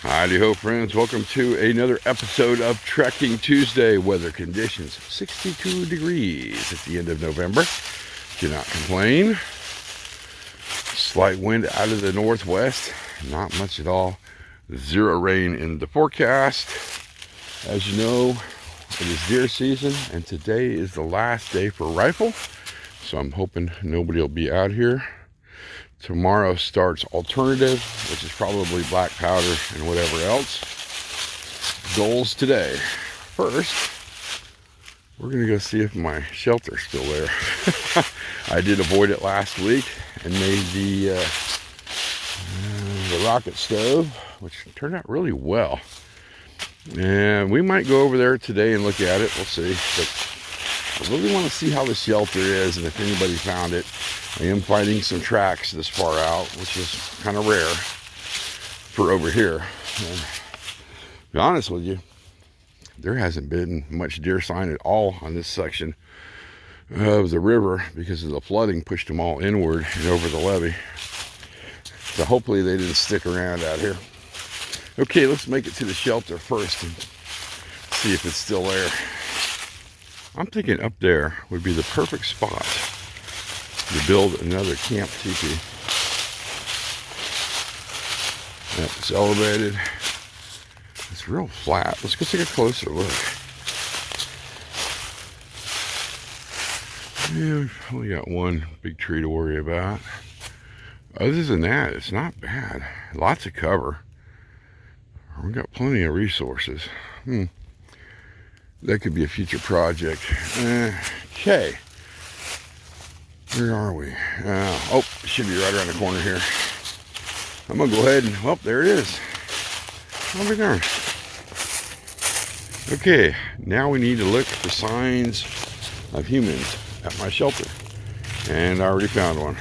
Howdy ho, friends. Welcome to another episode of Trekking Tuesday. Weather conditions 62 degrees at the end of November. Cannot complain. Slight wind out of the northwest. Not much at all. Zero rain in the forecast. As you know, it is deer season, and today is the last day for rifle. So I'm hoping nobody will be out here. Tomorrow starts alternative, which is probably black powder and whatever else. Goals today. First, we're going to go see if my shelter's still there. I did avoid it last week and made the rocket stove, which turned out really well. And we might go over there today and look at it. We'll see. But I really want to see how the shelter is and if anybody found it. I am finding some tracks this far out, which is kind of rare for over here. And to be honest with you, there hasn't been much deer sign at all on this section of the river because of the flooding pushed them all inward and over the levee. So hopefully they didn't stick around out here. Okay, let's make it to the shelter first and see if it's still there. I'm thinking up there would be the perfect spot to build another camp teepee. Yep, it's elevated. It's real flat. Let's go take a closer look. Yeah, we've only got one big tree to worry about. Other than that, it's not bad. Lots of cover. We've got plenty of resources. That could be a future project. Okay. Where are we? Oh, it should be right around the corner here. I'm going to go ahead and, oh, there it is. Over there. Okay, now we need to look for signs of humans at my shelter. And I already found one.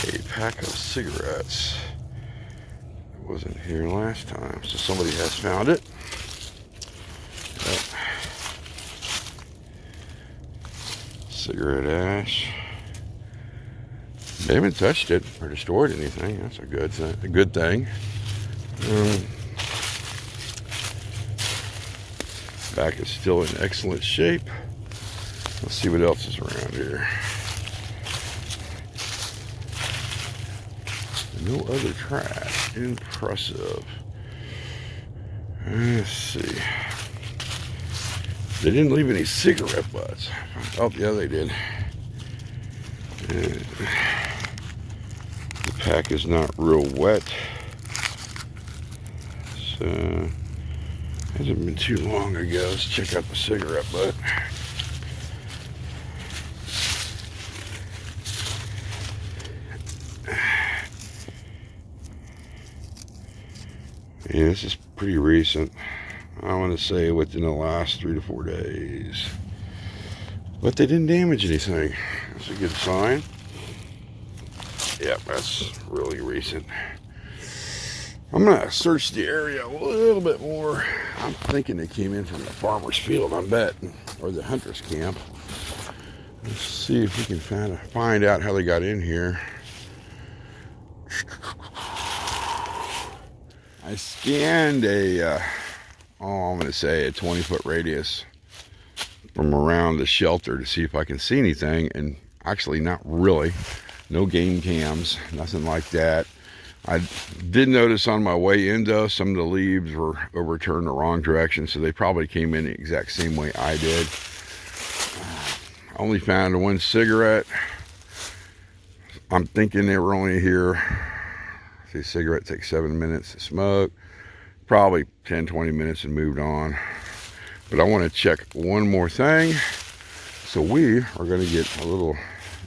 A pack of cigarettes. It wasn't here last time, so somebody has found it. Cigarette ash. They haven't touched it or destroyed anything. That's a good thing. Back is still in excellent shape. Let's see what else is around here. No other trash. Impressive. Let's see. They didn't leave any cigarette butts. Oh, yeah, they did. The pack is not real wet. So, hasn't been too long ago. Let's check out the cigarette butt. Yeah, this is pretty recent. I want to say within the last 3 to 4 days. But they didn't damage anything. That's a good sign. Yep, that's really recent. I'm going to search the area a little bit more. I'm thinking they came in from the farmer's field, I bet. Or the hunter's camp. Let's see if we can find out how they got in here. I scanned I'm going to say a 20-foot radius from around the shelter to see if I can see anything, and actually not really. No game cams, nothing like that. I did notice on my way in, though, some of the leaves were overturned the wrong direction, so they probably came in the exact same way I did. I only found one cigarette. I'm thinking they were only here. See, cigarette takes 7 minutes to smoke. Probably 10-20 minutes and moved on. But I want to check one more thing. So we are going to get a little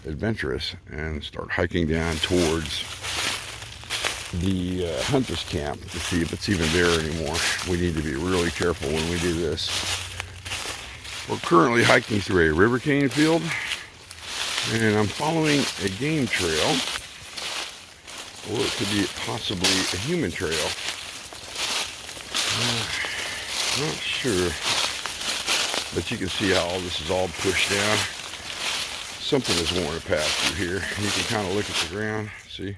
adventurous and start hiking down towards the hunter's camp to see if it's even there anymore. We need to be really careful when we do this. We're currently hiking through a river cane field, and I'm following a game trail, or it could be possibly a human trail. Not sure, but you can see how all this is all pushed down. Something is wanting to pass through here. You can kind of look at the ground, see?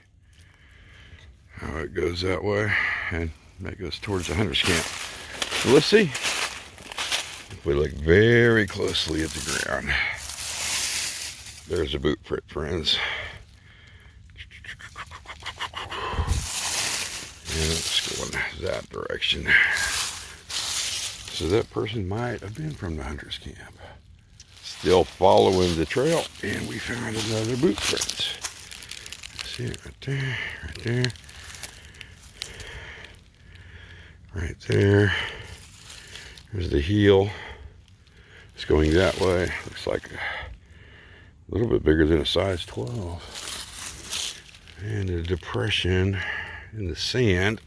how it goes that way, and that goes towards the hunter's camp. So let's see. If we look very closely at the ground, there's a boot print, friends. And it's going that direction. So that person might have been from the hunter's camp. Still following the trail, and we found another boot print. See it right there, right there, right there. There's the heel. It's going that way. Looks like a little bit bigger than a size 12. And a depression in the sand.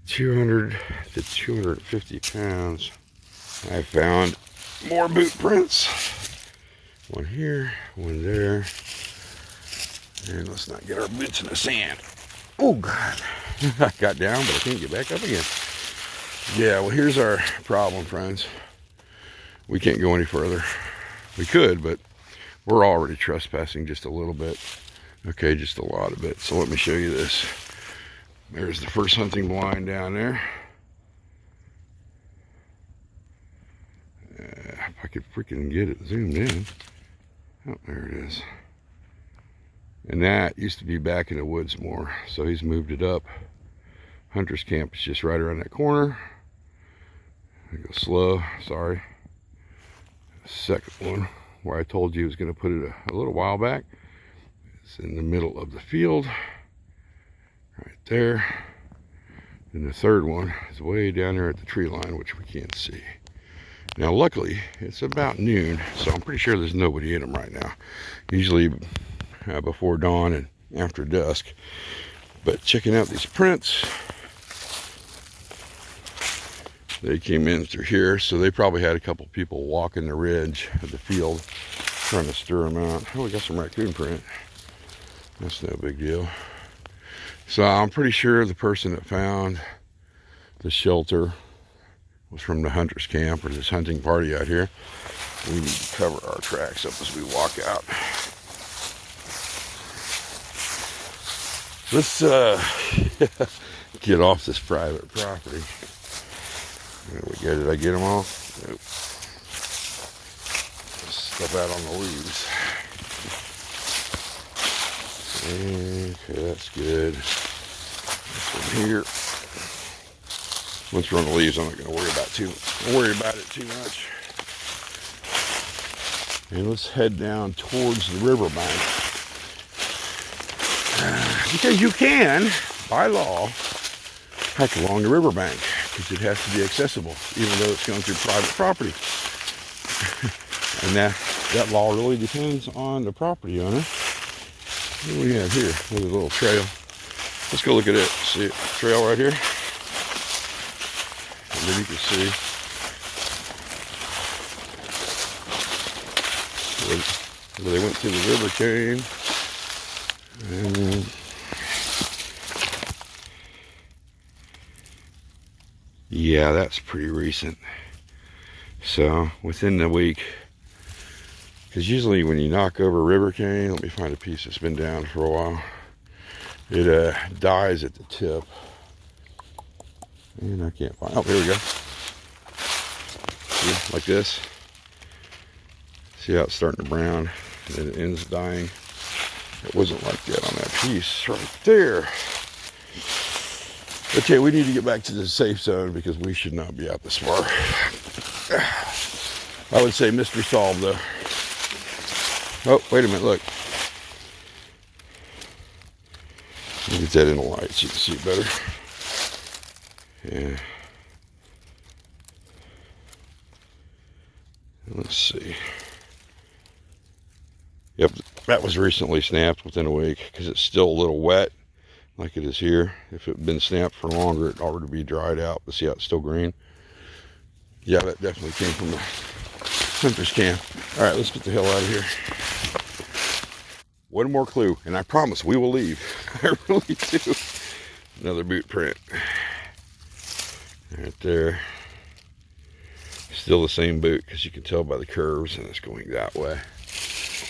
200 to 250 pounds. I found more boot prints. One here, one there. And let's not get our boots in the sand. Oh God, I got down, but I can't get back up again. Yeah, well here's our problem, friends. We can't go any further. We could, but we're already trespassing just a little bit. Okay, just a lot of it. So let me show you this. There's the first hunting blind down there. If I could freaking get it zoomed in. Oh, there it is. And that used to be back in the woods more, so he's moved it up. Hunter's camp is just right around that corner. I go slow, sorry. Second one, where I told you I was going to put it a little while back. It's in the middle of the field, right there. And the third one is way down there at the tree line, which we can't see. Now, luckily, it's about noon, so I'm pretty sure there's nobody in them right now. Usually before dawn and after dusk. But checking out these prints, they came in through here, so they probably had a couple people walking the ridge of the field trying to stir them out. Oh, we got some raccoon print. That's no big deal. So I'm pretty sure the person that found the shelter was from the hunter's camp or this hunting party out here. We need to cover our tracks up as we walk out. Let's get off this private property. There we go. Did I get them all? Nope. Stuff out on the leaves. Okay, that's good. This one here. Once we're on the leaves, I'm not going to worry about it too much. And let's head down towards the riverbank. Because you can, by law, hike along the riverbank, because it has to be accessible, even though it's going through private property. And that law really depends on the property owner. What do we have here? There's a little trail. Let's go look at it. See it? Trail right here. And then you can see where they went to the river cane. And yeah, that's pretty recent. So within the week, because usually when you knock over river cane, let me find a piece that's been down for a while, it dies at the tip. And I can't find, oh, here we go. See, like this. See how it's starting to brown, and then it ends dying. It wasn't like that on that piece right there. Okay, we need to get back to the safe zone because we should not be out this far. I would say mystery solved though. Oh, wait a minute, look. Let me get that in the light so you can see it better. Yeah. Let's see. Yep, that was recently snapped within a week because it's still a little wet like it is here. If it had been snapped for longer, it ought to be dried out. But see how it's still green? Yeah, that definitely came from the hunter's camp. All right, let's get the hell out of here. One more clue, and I promise we will leave. I really do. Another boot print. Right there. Still the same boot because you can tell by the curves and it's going that way.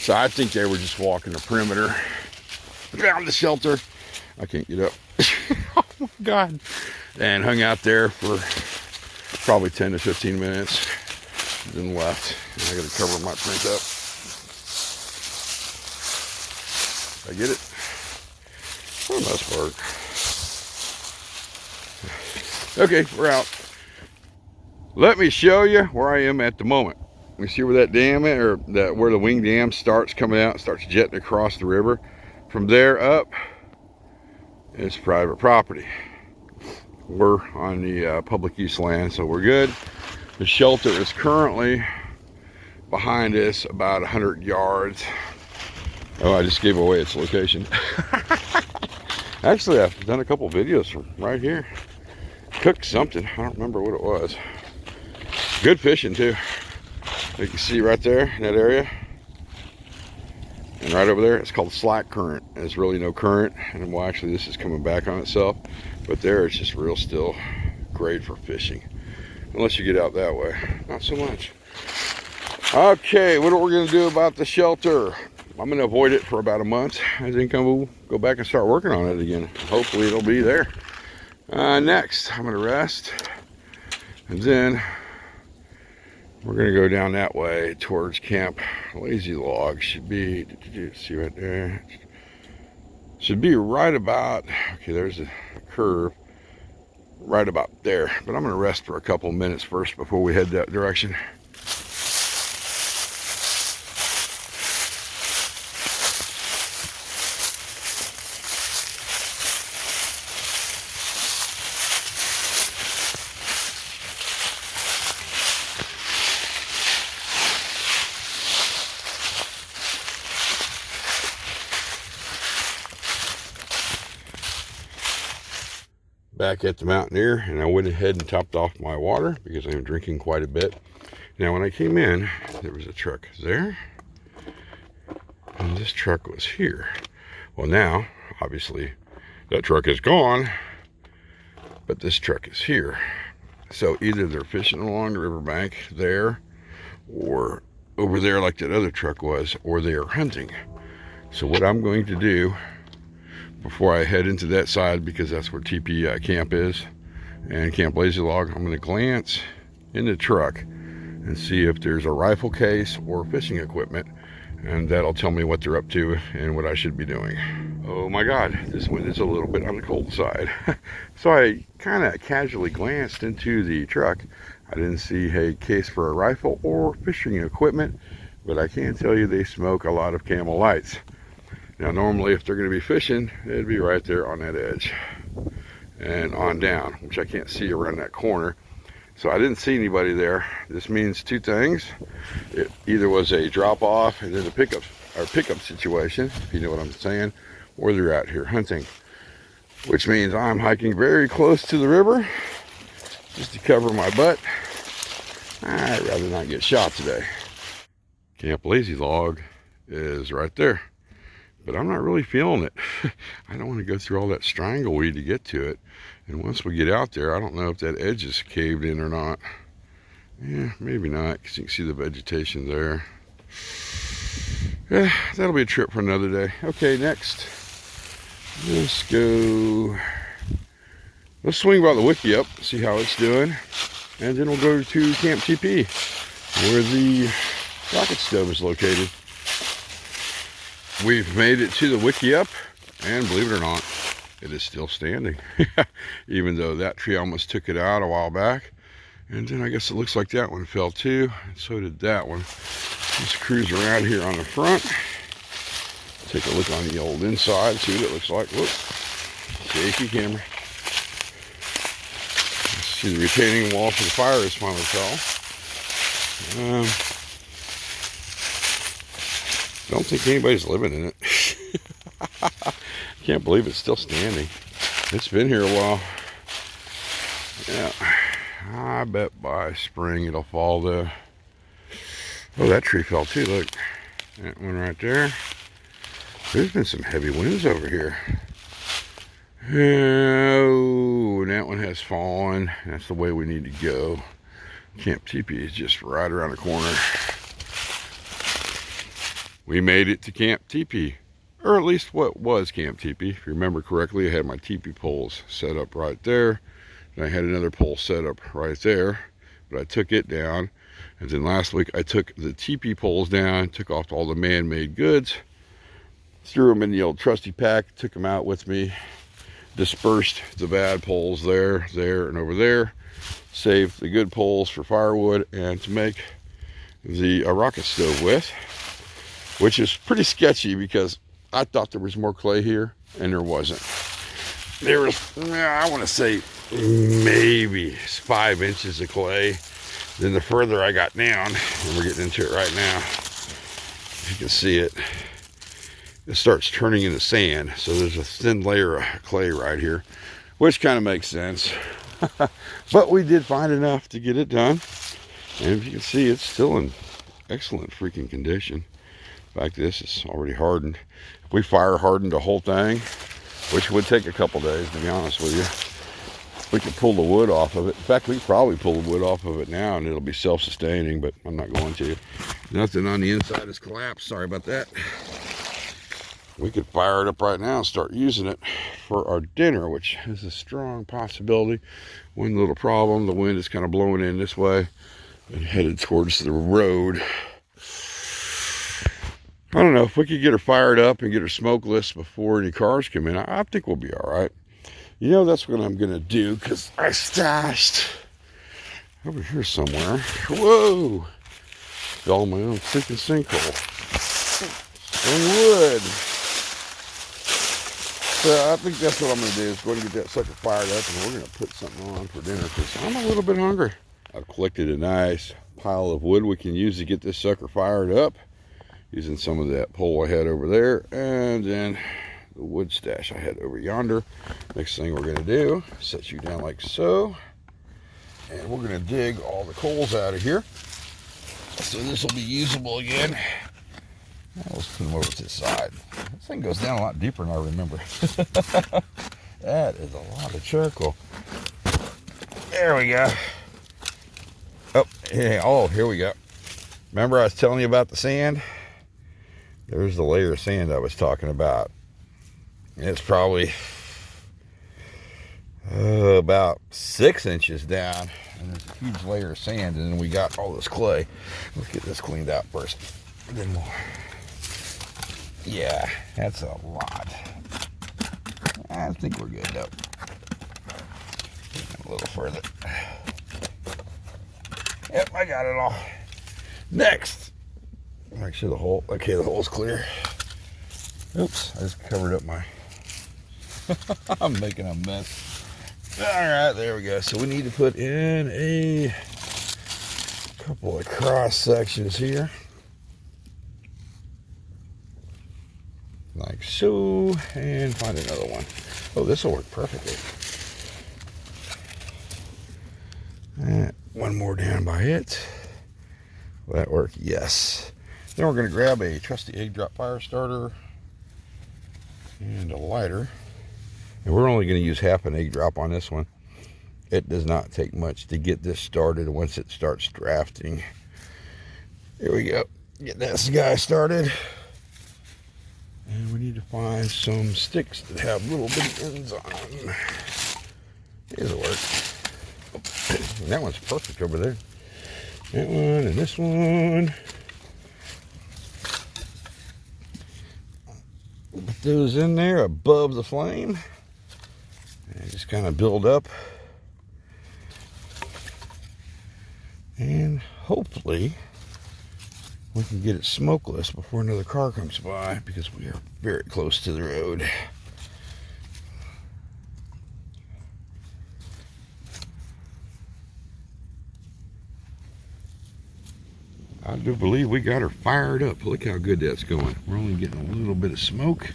So I think they were just walking the perimeter. Found the shelter. I can't get up. Oh my God. And hung out there for probably 10 to 15 minutes. Then left. And I got to cover my print up. I get it. For the most part. Okay, we're out. Let me show you where I am at the moment. You see where that dam is, or where the wing dam starts coming out, starts jetting across the river. From there up, it's private property. We're on the public use land, so we're good. The shelter is currently behind us about 100 yards. Oh, I just gave away its location. Actually, I've done a couple videos from right here. Cooked something, I don't remember what it was. Good fishing too. You can see right there in that area. And right over there, it's called slack current. There's really no current. And well, actually this is coming back on itself. But there, it's just real still. Great for fishing. Unless you get out that way. Not so much. Okay, what are we gonna do about the shelter? I'm gonna avoid it for about a month. I think I will go back and start working on it again. Hopefully it'll be there. Next, I'm gonna rest. And then we're gonna go down that way towards Camp Lazy Log. Should be, see right there? Should be right about, okay, there's a curve. Right about there. But I'm gonna rest for a couple minutes first before we head that direction. Back at the Mountaineer, and I went ahead and topped off my water because I'm drinking quite a bit. Now when I came in, there was a truck there and this truck was here. Well, now obviously that truck is gone, but this truck is here. So either they're fishing along the riverbank there, or over there like that other truck was, or they are hunting. So what I'm going to do before I head into that side, because that's where TP camp is and Camp Lazy Log, I'm going to glance in the truck and see if there's a rifle case or fishing equipment, and that'll tell me what they're up to and what I should be doing. Oh my God, this wind is a little bit on the cold side. So I kind of casually glanced into the truck. I didn't see a case for a rifle or fishing equipment, but I can tell you they smoke a lot of Camel Lights. Now normally if they're going to be fishing, it'd be right there on that edge and on down, which I can't see around that corner. So I didn't see anybody there. This means two things. It either was a drop off and then a pickup situation, if you know what I'm saying, or they're out here hunting, which means I'm hiking very close to the river just to cover my butt. I'd rather not get shot today. Camp Lazy Log is right there. But I'm not really feeling it. I don't want to go through all that strangleweed to get to it. And once we get out there, I don't know if that edge is caved in or not. Yeah, maybe not, because you can see the vegetation there. Yeah, that'll be a trip for another day. Okay, next. Let's go. Let's swing by the wiki-up, see how it's doing. And then we'll go to Camp TP, where the rocket stove is located. We've made it to the wiki-up, and believe it or not, it is still standing. Even though that tree almost took it out a while back. And then I guess it looks like that one fell too, and so did that one. Let's cruise around here on the front. Take a look on the old inside, see what it looks like. Whoop, shaky camera. Let's see the retaining wall for the fire is finally tall. Don't think anybody's living in it. Can't believe it's still standing. It's been here a while. Yeah, I bet by spring it'll fall though. Oh, that tree fell too, look. That one right there. There's been some heavy winds over here. Oh, and that one has fallen. That's the way we need to go. Camp TP is just right around the corner. we made it to Camp Teepee, or at least what was Camp Teepee. If you remember correctly, I had my teepee poles set up right there, and I had another pole set up right there, but I took it down. And then last week I took the teepee poles down, took off all the man-made goods, threw them in the old trusty pack, took them out with me, dispersed the bad poles there, and over there, saved the good poles for firewood and to make the rocket stove with, which is pretty sketchy because I thought there was more clay here and there wasn't. There was, I want to say, maybe 5 inches of clay. Then the further I got down, and we're getting into it right now, if you can see it, it starts turning into sand. So there's a thin layer of clay right here, which kind of makes sense. But we did find enough to get it done. And if you can see, it's still in excellent freaking condition. In fact, this is already hardened. If we fire hardened the whole thing, which would take a couple days, to be honest with you, we could pull the wood off of it. In fact, we could probably pull the wood off of it now and it'll be self-sustaining, but I'm not going to. Nothing on the inside has collapsed. Sorry about that. We could fire it up right now and start using it for our dinner, which is a strong possibility. One little problem, the wind is kind of blowing in this way and headed towards the road. I don't know, if we could get her fired up and get her smokeless before any cars come in, I think we'll be all right. You know, that's what I'm going to do, because I stashed over here somewhere. Whoa! Fell in my own freaking sinkhole. Some wood. So I think that's what I'm going to do, is go and get that sucker fired up, and we're going to put something on for dinner, because I'm a little bit hungry. I've collected a nice pile of wood we can use to get this sucker fired up, using some of that pole I had over there, and then the wood stash I had over yonder. Next thing we're going to do, set you down like so, and we're going to dig all the coals out of here, so this will be usable again. Now let's put them over to the side. This thing goes down a lot deeper than I remember. That is a lot of charcoal. There we go. Oh, yeah. Oh, here we go. Remember I was telling you about the sand? There's the layer of sand I was talking about. It's probably about 6 inches down, and there's a huge layer of sand, and then we got all this clay. Let's get this cleaned out first. And then we'll, yeah, that's a lot. I think we're good though. A little further. Yep, I got it all. Next, make sure the hole, okay, the hole's clear. Oops, I just covered up my, I'm making a mess. All right, there we go. So we need to put in a couple of cross sections here. Like so, and find another one. Oh, this will work perfectly. And one more down by it. Will that work? Yes. Then we're going to grab a trusty egg drop fire starter and a lighter. And we're only going to use half an egg drop on this one. It does not take much to get this started once it starts drafting. Here we go. Get this guy started. And we need to find some sticks that have little bitty ends on them. These will work. And that one's perfect over there. That one and this one. Put those in there above the flame. And just kind of build up. And hopefully we can get it smokeless before another car comes by, because we are very close to the road. I do believe we got her fired up. Look how good that's going. We're only getting a little bit of smoke.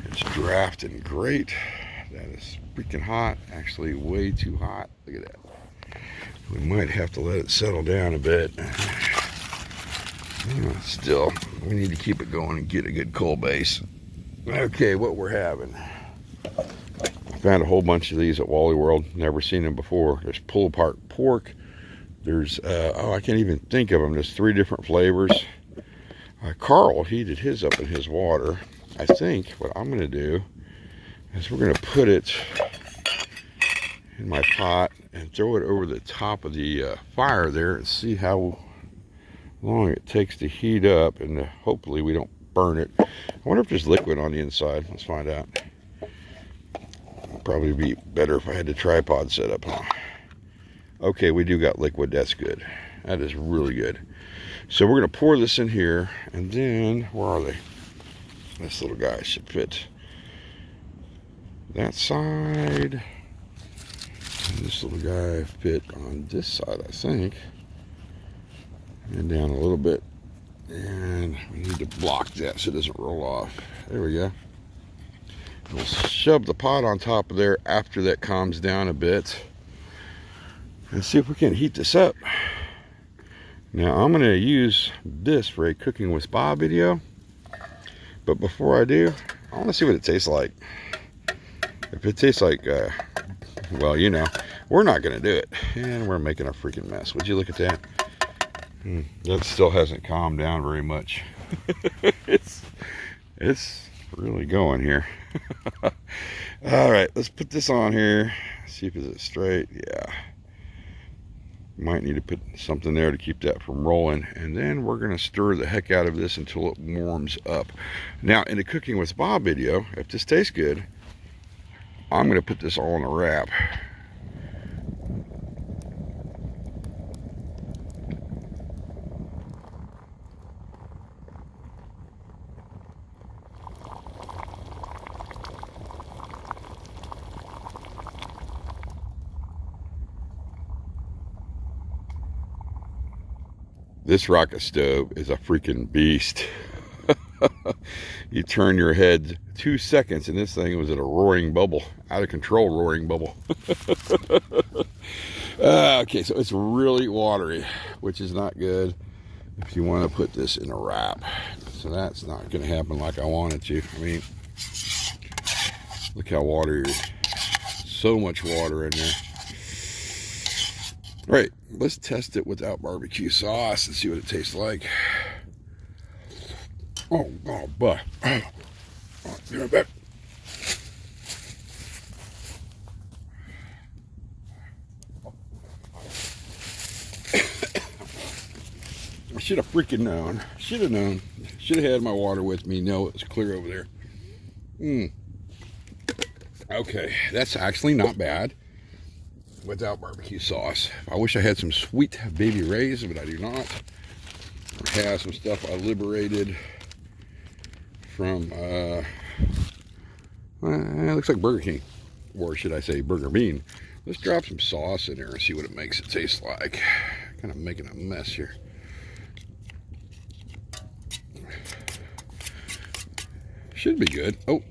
It's drafting great. That is freaking hot. Actually way too hot. Look at that. We might have to let it settle down a bit. Still, we need to keep it going and get a good coal base. Okay, what we're having. I found a whole bunch of these at Wally World. Never seen them before. There's pull apart pork. There's, I can't even think of them. There's 3 different flavors. Carl heated his up in his water. I think what I'm going to do is we're going to put it in my pot and throw it over the top of the fire there and see how long it takes to heat up, and hopefully we don't burn it. I wonder if there's liquid on the inside. Let's find out. Probably be better if I had the tripod set up, huh? Okay, we do got liquid. That's good. That is really good. So we're going to pour this in here, and then, where are they? This little guy should fit that side. And this little guy fit on this side, I think. And down a little bit. And we need to block that so it doesn't roll off. There we go. We'll shove the pot on top of there after that calms down a bit. And see if we can heat this up. Now I'm going to use this for a cooking with Bob video. But before I do, I want to see what it tastes like. If it tastes like, well, you know, we're not going to do it. And we're making a freaking mess. Would you look at that? That still hasn't calmed down very much. It's really going here. All right, let's put this on here. See if it's straight. Yeah. Might need to put something there to keep that from rolling. And then we're going to stir the heck out of this until it warms up. Now, in the Cooking with Bob video, if this tastes good, I'm going to put this all in a wrap. This rocket stove is a freaking beast. You turn your head 2 seconds and this thing was at a roaring bubble, out of control roaring bubble. Okay, so it's really watery, which is not good if you want to put this in a wrap. So that's not going to happen like I want it to. I mean, look how watery it is. So much water in there. All right, let's test it without barbecue sauce and see what it tastes like. But I should have freaking known. Should have known. Should have had my water with me. No, it was clear over there. Okay, that's actually not bad without barbecue sauce. I wish I had some sweet baby rays, but I do not. I have some stuff I liberated from, it looks like Burger King, or should I say Burger Bean. Let's drop some sauce in there and see what it makes it taste like. Kind of making a mess here. Should be good. Oh,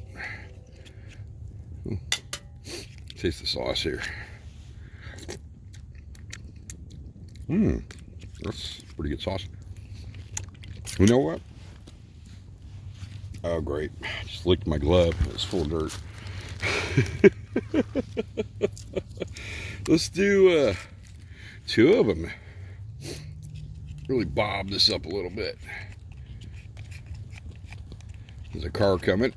taste the sauce here. That's pretty good sauce. You know what? Oh, great. Just licked my glove. It's full of dirt. Let's do 2 of them. Really bob this up a little bit. There's a car coming.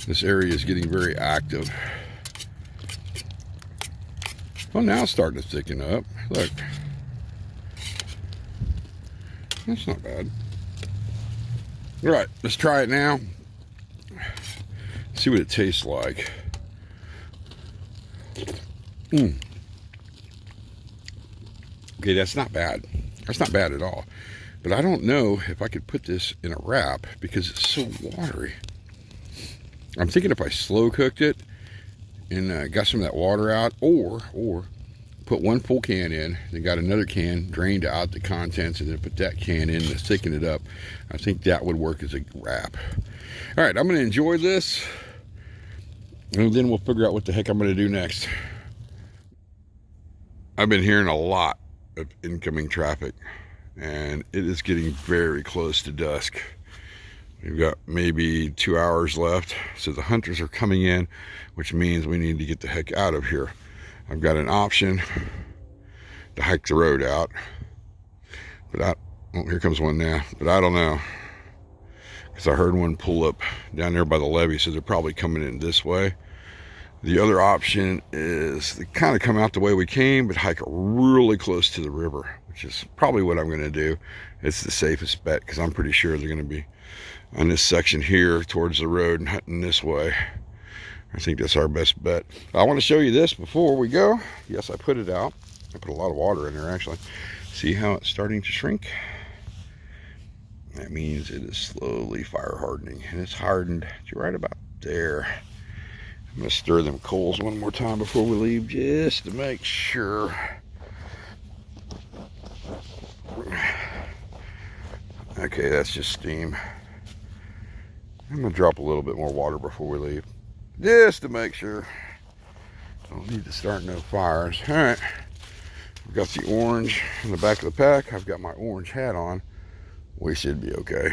This area is getting very active. Well, now it's starting to thicken up. Look. That's not bad. All right, let's try it now. See what it tastes like. Okay, that's not bad. That's not bad at all. But I don't know if I could put this in a wrap because it's so watery. I'm thinking if I slow cooked it and got some of that water out, or put 1 full can in, then got another can, drained out the contents, and then put that can in to thicken it up. I think that would work as a wrap. All right, I'm going to enjoy this, and then we'll figure out what the heck I'm going to do next. I've been hearing a lot of incoming traffic, and it is getting very close to dusk. We've got maybe 2 hours left, so the hunters are coming in, which means we need to get the heck out of here. I've got an option to hike the road out, but Oh, here comes one now, but I don't know. Because I heard one pull up down there by the levee, so they're probably coming in this way. The other option is they kind of come out the way we came, but hike really close to the river, which is probably what I'm going to do. It's the safest bet because I'm pretty sure they're going to be on this section here towards the road and hunting this way. I think that's our best bet. I want to show you this before we go. Yes, I put it out. I put a lot of water in there actually. See how it's starting to shrink? That means it is slowly fire hardening, and it's hardened to right about there. I'm going to stir them coals one more time before we leave just to make sure. Okay, that's just steam. I'm going to drop a little bit more water before we leave just to make sure. Don't need to start no fires. All right, I've got the orange in the back of the pack. I've got my orange hat on. We should be okay.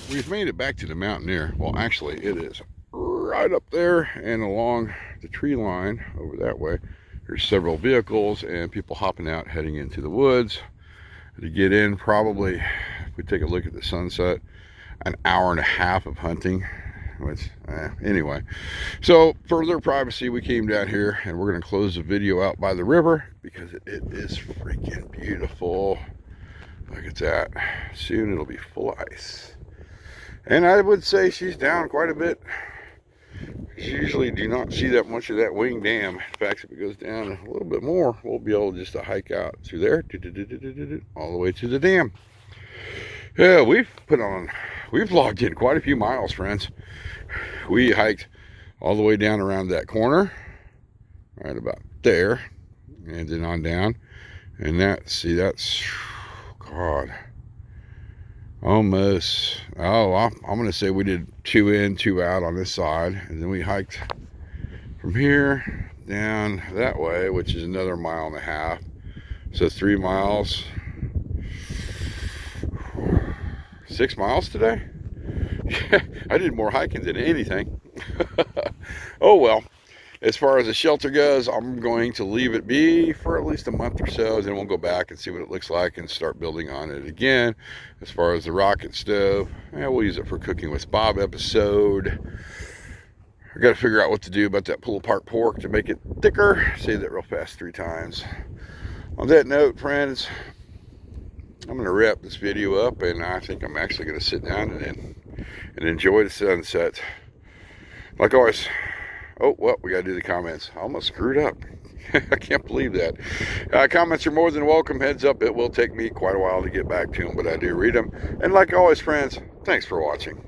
We've made it back to the mountain there. Well, actually, it is right up there and along the tree line over that way. There's several vehicles and people hopping out, heading into the woods. To get in, probably, if we take a look at the sunset, an hour and a half of hunting. Which, anyway. So, for their privacy, we came down here and we're going to close the video out by the river because it is freaking beautiful. Look at that. Soon it'll be full of ice. And I would say she's down quite a bit. You usually do not see that much of that wing dam. In fact, if it goes down a little bit more, we'll be able just to hike out through there, all the way to the dam. Yeah, we've logged in quite a few miles, friends. We hiked all the way down around that corner, right about there, and then on down. And that's, God, almost, I'm going to say we did 2 in, 2 out on this side. And then we hiked from here down that way, which is another 1.5 miles. So 3 miles. 6 miles today? Yeah, I did more hiking than anything. Oh well. As far as the shelter goes, I'm going to leave it be for at least a month or so. Then we'll go back and see what it looks like and start building on it again. As far as the rocket stove, we'll use it for Cooking with Bob episode. I got to figure out what to do about that pull-apart pork to make it thicker. Say that real fast 3 times. On that note, friends, I'm going to wrap this video up, and I think I'm actually going to sit down and enjoy the sunset. Like always. Oh, well, we got to do the comments. I almost screwed up. I can't believe that. Comments are more than welcome. Heads up, it will take me quite a while to get back to them, but I do read them. And like always, friends, thanks for watching.